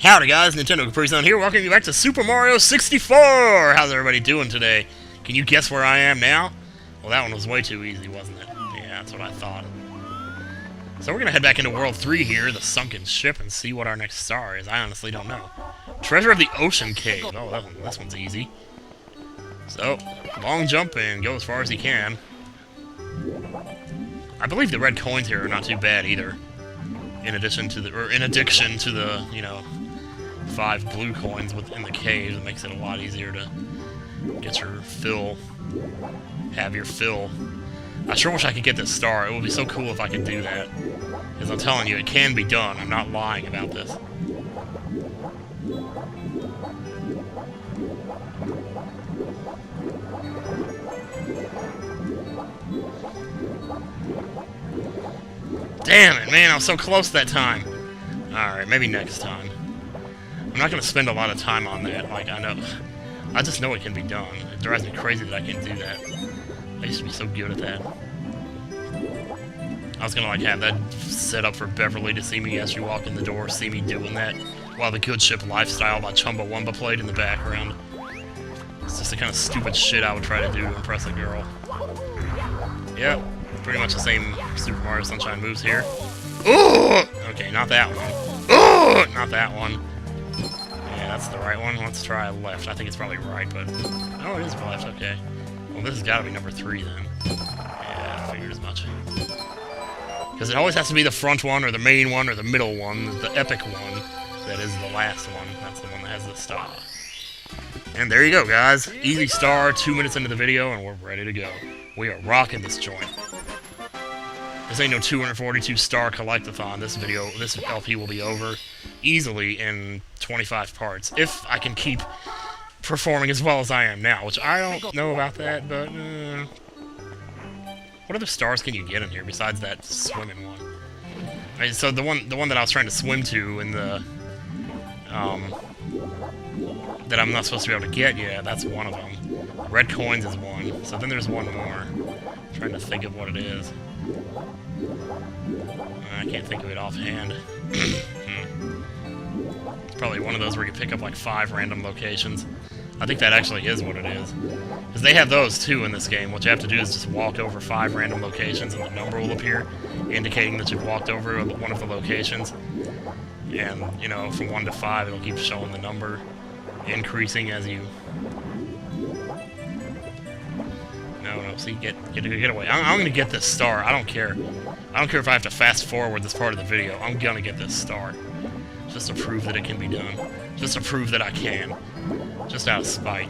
Howdy guys, Nintendo Capri Sun here, welcoming you back to Super Mario 64! How's everybody doing today? Can you guess where I am now? Well, that one was way too easy, wasn't it? Yeah, that's what I thought. So we're gonna head back into World 3 here, the sunken ship, and see what our next star is. I honestly don't know. Treasure of the Ocean Cave. Oh, this one's easy. So, long jump and go as far as he can. I believe the red coins here are not too bad either. In addition to the, you know, 5 blue coins within the cave, it makes it a lot easier to get your fill, have your fill. I sure wish I could get this star. It would be so cool if I could do that. Because I'm telling you, it can be done. I'm not lying about this. Damn it, man, I was so close that time. Alright, maybe next time. I'm not going to spend a lot of time on that. Like, I just know it can be done. It drives me crazy that I can do that. I used to be so good at that. I was going to, like, have that set up for Beverly to see me as she walked in the door, see me doing that, while the Good Ship Lifestyle by Chumbawamba played in the background. It's just the kind of stupid shit I would try to do to impress a girl. Yep. Pretty much the same Super Mario Sunshine moves here. Ooh! Okay, not that one. Ooh! Not that one. Yeah, that's the right one. Let's try left. I think it's probably right, but... Oh, it is left. Okay. Well, this has got to be number 3, then. Yeah, I figured as much. Because it always has to be the front one, or the main one, or the middle one, the epic one, that is the last one. That's the one that has the star. And there you go, guys. Easy star, 2 minutes into the video, and we're ready to go. We are rocking this joint. This ain't no 242 star collectathon. This LP will be over easily in 25 parts. If I can keep performing as well as I am now, which I don't know about that, but what other stars can you get in here besides that swimming one? I mean, so the one that I was trying to swim to in the that I'm not supposed to be able to get, yeah, that's one of them. Red coins is one. So then there's one more. I'm trying to think of what it is. I can't think of it offhand. It's probably one of those where you pick up like 5 random locations. I think that actually is what it is. Because they have those too in this game. What you have to do is just walk over 5 random locations and the number will appear, indicating that you've walked over one of the locations. And, you know, from 1 to 5, it'll keep showing the number increasing as you... No, see, get away. I'm gonna get this star. I don't care. I don't care if I have to fast forward this part of the video. I'm gonna get this star. Just to prove that it can be done. Just to prove that I can. Just out of spite.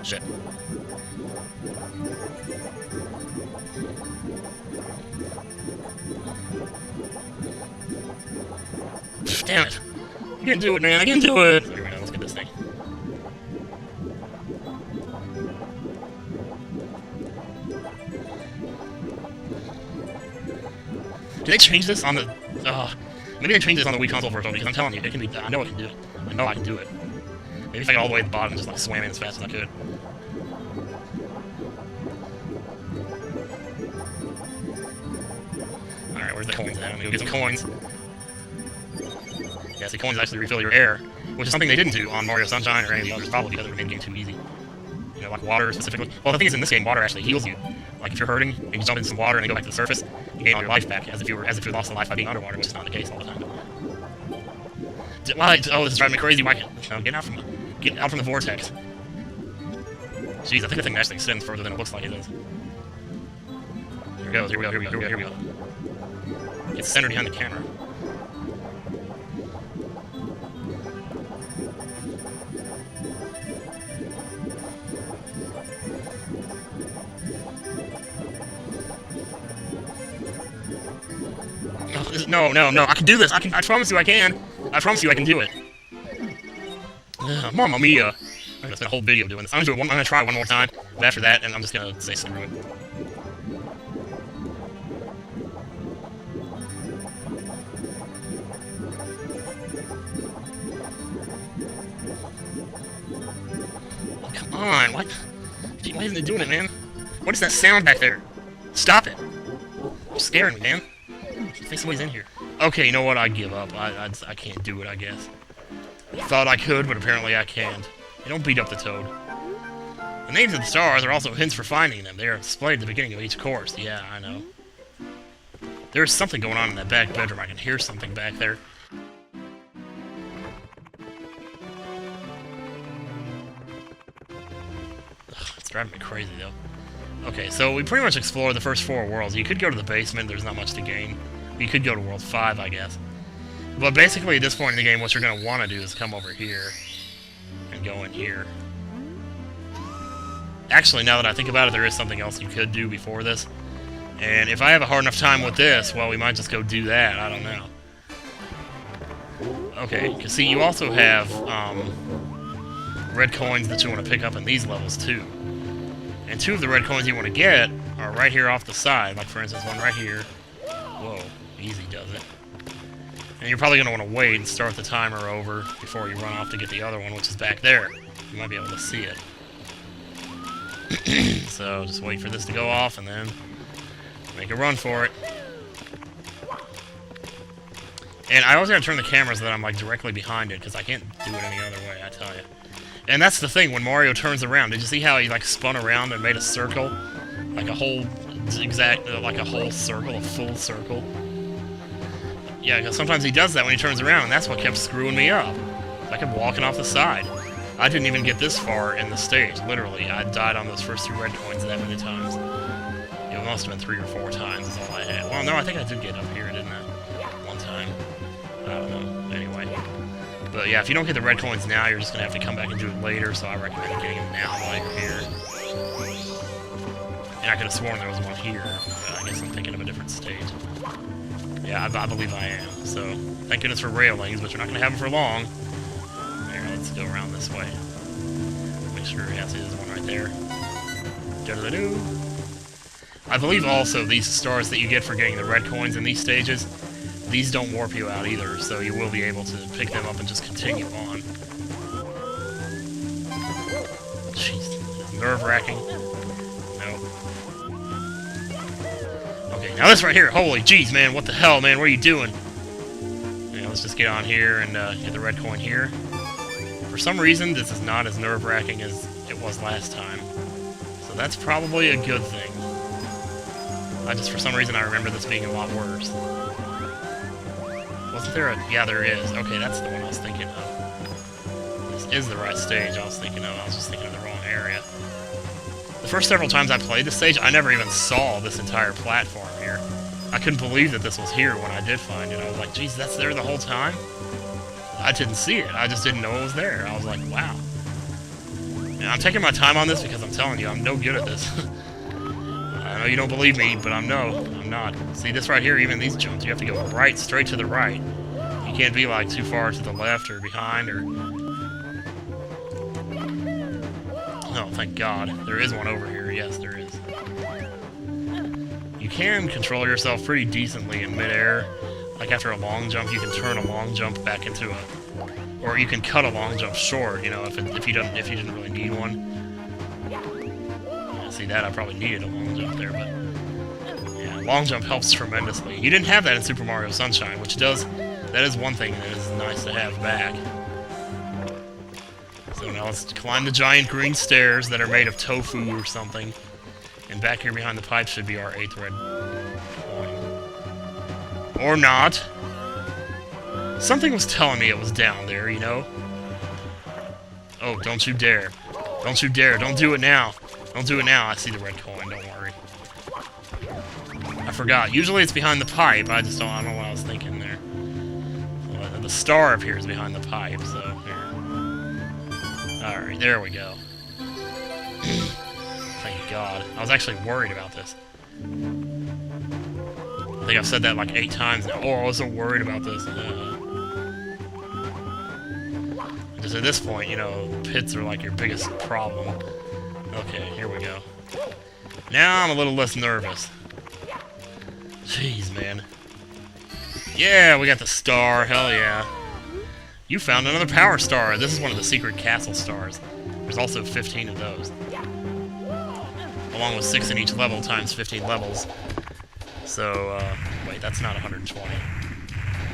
Shit. Damn it. I can do it, man. I can do it. Here we go. Let's get this thing. Did they change this on the... maybe they changed this on the Wii console version, because I'm telling you, it can be done. I know I can do it. I know I can do it. Maybe if I get all the way at the bottom and just like swam in as fast as I could. Alright, where's the coins at? I'm gonna go get some coins. Yeah, see, coins actually refill your air, which is something they didn't do on Mario Sunshine or any of the others, probably because it would make the game too easy. You know, like water specifically. Well, the thing is, in this game, water actually heals you. Like, if you're hurting, and you jump into some water and then go back to the surface, you gain all your life back, as if you lost a life by being underwater, which is not the case all the time. Why? Oh, this is driving me crazy. Why can't... Get out from the vortex. Jeez, I think the thing actually extends further than it looks like it is. Here we go, here we go, here we go, here we go. It's centered behind the camera. No, I can do this. I promise you I can. I promise you I can do it. Mamma mia. I'm gonna spend a whole video doing this. I'm gonna try one more time, but after that, and I'm just gonna say screw it. Come on, what? Gee, why isn't it doing it, man? What is that sound back there? Stop it. You're scaring me, man. I think somebody's in here. Okay, you know what? I give up. I can't do it, I guess. I thought I could, but apparently I can't. Hey, don't beat up the toad. The names of the stars are also hints for finding them. They are displayed at the beginning of each course. Yeah, I know. There's something going on in that back bedroom. I can hear something back there. Ugh, it's driving me crazy, though. Okay, so we pretty much explored the first 4 worlds. You could go to the basement. There's not much to gain. You could go to World 5, I guess. But basically, at this point in the game, what you're going to want to do is come over here and go in here. Actually, now that I think about it, there is something else you could do before this. And if I have a hard enough time with this, well, we might just go do that. I don't know. Okay, because see, you also have red coins that you want to pick up in these levels, too. And 2 of the red coins you want to get are right here off the side. Like, for instance, one right here. Whoa, easy does it. And you're probably going to want to wait and start the timer over before you run off to get the other one, which is back there. You might be able to see it. So, just wait for this to go off, and then make a run for it. And I always gotta turn the camera so that I'm, like, directly behind it, because I can't do it any other way, I tell you. And that's the thing, when Mario turns around, did you see how he, like, spun around and made a circle? Like a whole like a whole circle, a full circle? Yeah, because sometimes he does that when he turns around, and that's what kept screwing me up. I kept walking off the side. I didn't even get this far in the stage, literally. I died on those first 2 red coins that many times. It must have been 3 or 4 times is all I had. Well, no, I think I did get up here, didn't I? One time. I don't know. Anyway. But yeah, if you don't get the red coins now, you're just going to have to come back and do it later, so I recommend getting them now while you're here. And I could have sworn there was one here, but I guess I'm thinking of a different stage. Yeah, I believe I am. So, thank goodness for railings, but you're not going to have them for long. There, let's go around this way. Make sure, yeah, see, there's one right there. Da-da-da-doo. I believe also these stars that you get for getting the red coins in these stages, these don't warp you out either, so you will be able to pick them up and just continue on. Jeez, nerve-wracking. Nope. Okay, now this right here, holy jeez, man, what the hell, man, what are you doing? Yeah, let's just get on here and get the red coin here. For some reason, this is not as nerve-wracking as it was last time, so that's probably a good thing. For some reason, I remember this being a lot worse. Wasn't there a... Yeah, there is. Okay, that's the one I was thinking of. This is the right stage I was thinking of. I was just thinking of the wrong area. The first several times I played this stage, I never even saw this entire platform here. I couldn't believe that this was here when I did find it. I was like, geez, that's there the whole time? I didn't see it. I just didn't know it was there. I was like, wow. And I'm taking my time on this because I'm telling you, I'm no good at this. I know you don't believe me, but I'm not. See, this right here, even these jumps, you have to go right, straight to the right. You can't be, like, too far to the left or behind, or... Oh, thank God. There is one over here. Yes, there is. You can control yourself pretty decently in midair. Like, after a long jump, you can turn a long jump back into a... Or you can cut a long jump short, you know, if you didn't really need one. See that? I probably needed a long jump there, but yeah, long jump helps tremendously. You didn't have that in Super Mario Sunshine, which that is one thing that is nice to have back. So now let's climb the giant green stairs that are made of tofu or something. And back here behind the pipe should be our 8th red coin. Or not. Something was telling me it was down there, you know? Oh, don't you dare. Don't you dare. Don't do it now. Don't do it now. I see the red coin. Don't worry. I forgot. Usually it's behind the pipe. I don't know what I was thinking there. Well, the star appears behind the pipe, so here. Alright, there we go. Thank God. I was actually worried about this. I think I've said that like 8 times now. Oh, I was so worried about this. Just at this point, you know, pits are like your biggest problem. Okay, here we go. Now I'm a little less nervous. Jeez, man. Yeah, we got the star. Hell yeah. You found another power star. This is one of the secret castle stars. There's also 15 of those. Along with 6 in each level times 15 levels. So, wait, that's not 120.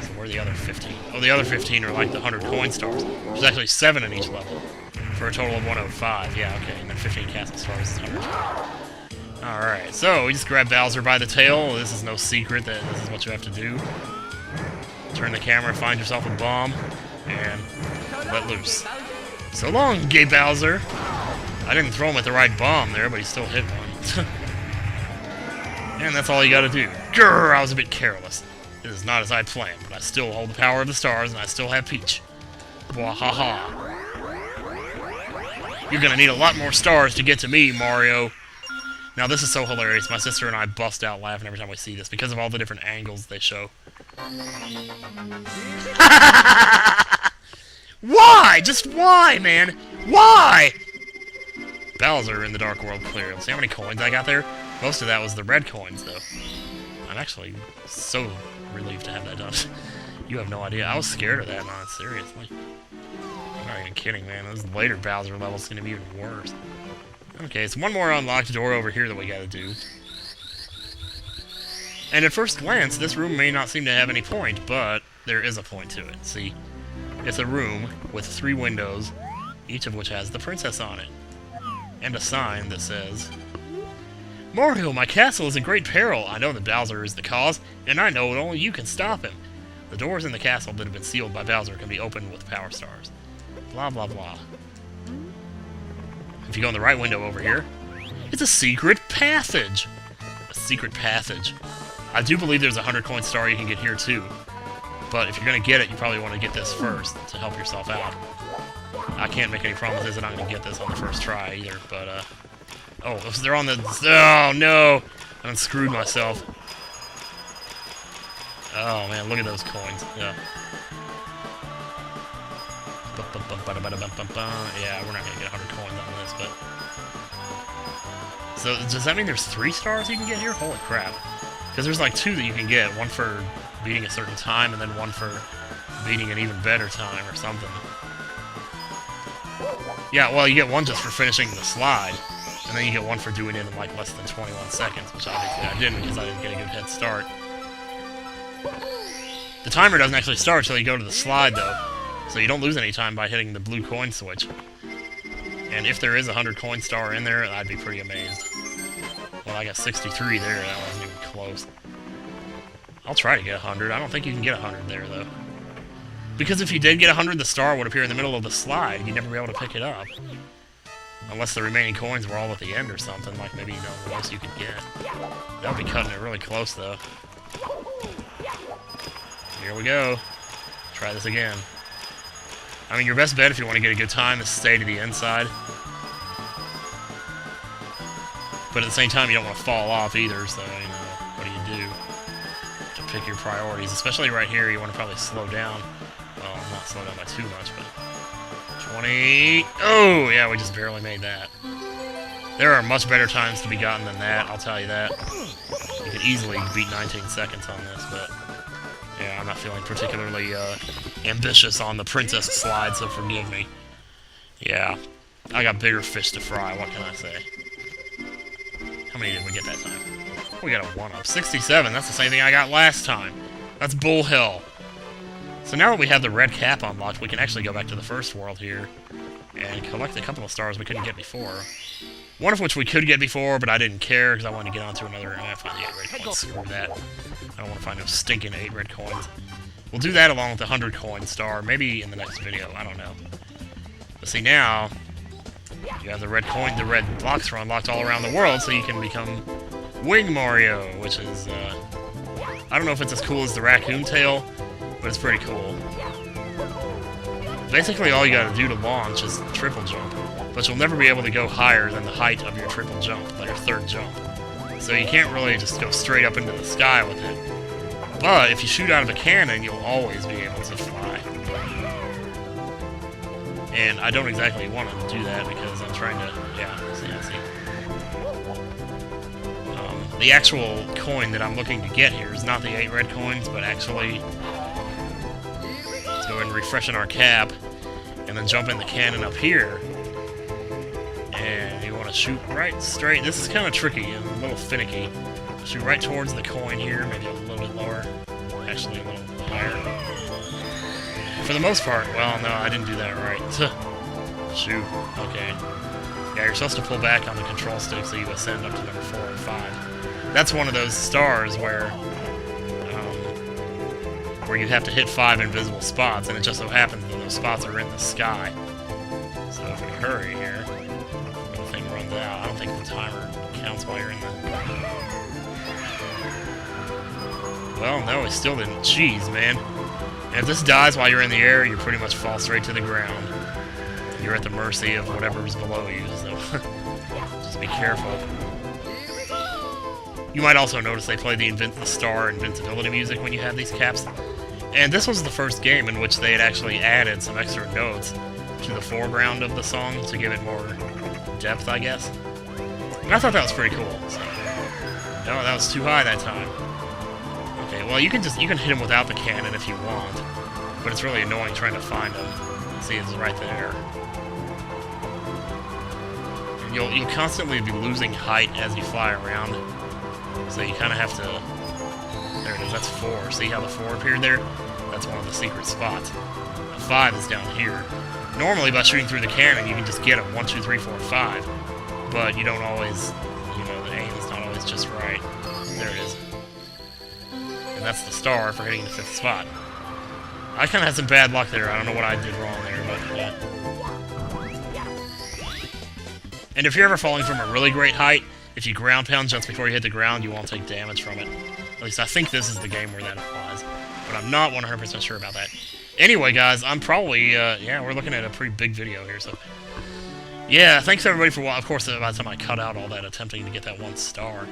So where are the other 15? Oh, the other 15 are like the 100 coin stars. There's actually 7 in each level, for a total of 105. Yeah, okay, and then 15 castle stars is 120. Alright, so we just grab Bowser by the tail. This is no secret that this is what you have to do. Turn the camera, find yourself a bomb, and let loose. So long, gay Bowser! I didn't throw him at the right bomb there, but he still hit one. And that's all you gotta do. Grrr, I was a bit careless. It is not as I planned, but I still hold the power of the stars, and I still have Peach. Wahaha. You're gonna need a lot more stars to get to me, Mario. Now this is so hilarious. My sister and I bust out laughing every time we see this because of all the different angles they show. Why? Just why, man? Why? Bowser in the Dark World clear. See how many coins I got there? Most of that was the red coins, though. I'm actually so relieved to have that done. You have no idea. I was scared of that, not seriously. I'm not even kidding, man. Those later Bowser levels are going to be even worse. Okay, so one more unlocked door over here that we gotta do. And at first glance, this room may not seem to have any point, but there is a point to it. See, it's a room with 3 windows, each of which has the princess on it. And a sign that says, Mario, my castle is in great peril. I know that Bowser is the cause, and I know that only you can stop him. The doors in the castle that have been sealed by Bowser can be opened with power stars. Blah, blah, blah. If you go in the right window over here, it's a secret passage. A secret passage. I do believe there's a 100 coin star you can get here too. But if you're going to get it, you probably want to get this first to help yourself out. I can't make any promises that I'm going to get this on the first try either, but oh, they're on the... Oh, no! I screwed myself. Oh, man, look at those coins. Yeah. Yeah, we're not going to get 100 coins on this, but... So, does that mean there's 3 stars you can get here? Holy crap. Because there's like 2 that you can get. One for beating a certain time, and then one for beating an even better time, or something. Yeah, well, you get one just for finishing the slide, and then you get one for doing it in like less than 21 seconds, which obviously I didn't because I didn't get a good head start. The timer doesn't actually start until you go to the slide, though. So you don't lose any time by hitting the blue coin switch. And if there is a 100 coin star in there, I'd be pretty amazed. Well, I got 63 there, that wasn't even close. I'll try to get 100. I don't think you can get 100 there, though. Because if you did get 100, the star would appear in the middle of the slide. You'd never be able to pick it up. Unless the remaining coins were all at the end or something, like maybe, you know, the most you could get. That would be cutting it really close, though. Here we go. Try this again. I mean, your best bet if you want to get a good time is stay to the inside. But at the same time, you don't want to fall off either, so, you know, what do? To pick your priorities. Especially right here, you want to probably slow down. Well, not slow down by too much, but... 20... Oh, yeah, we just barely made that. There are much better times to be gotten than that, I'll tell you that. You could easily beat 19 seconds on this, but... Yeah, I'm not feeling particularly ambitious on the princess slide, so forgive me. Yeah, I got bigger fish to fry, what can I say? How many did we get that time? We got a 1-up. 67, that's the same thing I got last time. That's bull hell. So now that we have the red cap unlocked, we can actually go back to the first world here and collect a couple of stars we couldn't get before. One of which we could get before, but I didn't care because I wanted to get onto another... I'm gonna find the 8 red coins. Screw that. I don't want to find no stinking 8 red coins. We'll do that along with the 100 coin star, maybe in the next video. I don't know. But see, now you have the red coin. The red blocks are unlocked all around the world, so you can become Wing Mario, which is I don't know if it's as cool as the raccoon tail, but it's pretty cool. Basically, all you gotta do to launch is triple jump, but you'll never be able to go higher than the height of your triple jump, like your third jump. So you can't really just go straight up into the sky with it. But if you shoot out of a cannon, you'll always be able to fly. And I don't exactly want to do that because I'm trying to... Yeah, see. The actual coin that I'm looking to get here is not the 8 red coins, but actually... Let's go ahead and refresh in our cap, and then jump in the cannon up here. And you want to shoot right straight. This is kind of tricky and a little finicky. Shoot right towards the coin here, maybe a little bit lower. Actually, actually a little higher. For the most part, well, no, I didn't do that right. Shoot, okay. Yeah, you're supposed to pull back on the control stick so you ascend up to number 4 and 5. That's one of those stars where you have to hit 5 invisible spots, and it just so happens that those spots are in the sky. So if we hurry here, the thing runs out. I don't think the timer counts while you're in the... Well, no, it still didn't. Jeez, man. And if this dies while you're in the air, you pretty much fall straight to the ground. You're at the mercy of whatever's below you, so just be careful. You might also notice they play the star invincibility music when you have these caps. And this was the first game in which they had actually added some extra notes to the foreground of the song to give it more depth, I guess. And I thought that was pretty cool. So. No, that was too high that time. Okay, well you can hit him without the cannon if you want, but it's really annoying trying to find him. See, it's right there. And you'll constantly be losing height as you fly around, so you kind of have to. There it is. That's 4. See how the 4 appeared there? That's one of the secret spots. The 5 is down here. Normally, by shooting through the cannon, you can just get them 1, 2, 3, 4, 5. But you don't always, the aim is not always just right. There it is. And that's the star for hitting the 5th spot. I kind of had some bad luck there. I don't know what I did wrong there, but yeah. And if you're ever falling from a really great height, if you ground pound just before you hit the ground, you won't take damage from it. At least I think this is the game where that applies. But I'm not 100% sure about that. Anyway, guys, I'm probably, yeah, we're looking at a pretty big video here, so... Yeah, thanks everybody for watching. Of course, by the time I cut out all that attempting to get that 1 star.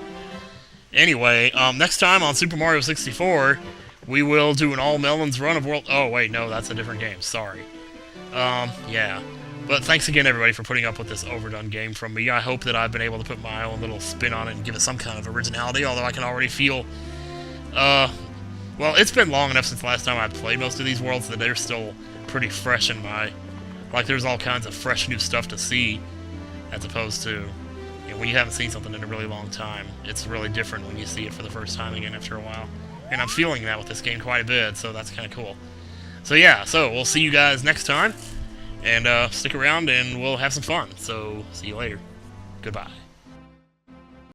Anyway, next time on Super Mario 64, we will do an all melons run of World... Oh, wait, no, that's a different game. Sorry. Yeah. But thanks again, everybody, for putting up with this overdone game from me. I hope that I've been able to put my own little spin on it and give it some kind of originality, although I can already feel... Well, it's been long enough since the last time I played most of these worlds that they're still pretty fresh in my... Like, there's all kinds of fresh new stuff to see, as opposed to... when you haven't seen something in a really long time, it's really different when you see it for the first time again after a while. And I'm feeling that with this game quite a bit, so that's kind of cool. So yeah, so we'll see you guys next time, and stick around and we'll have some fun. So, see you later. Goodbye.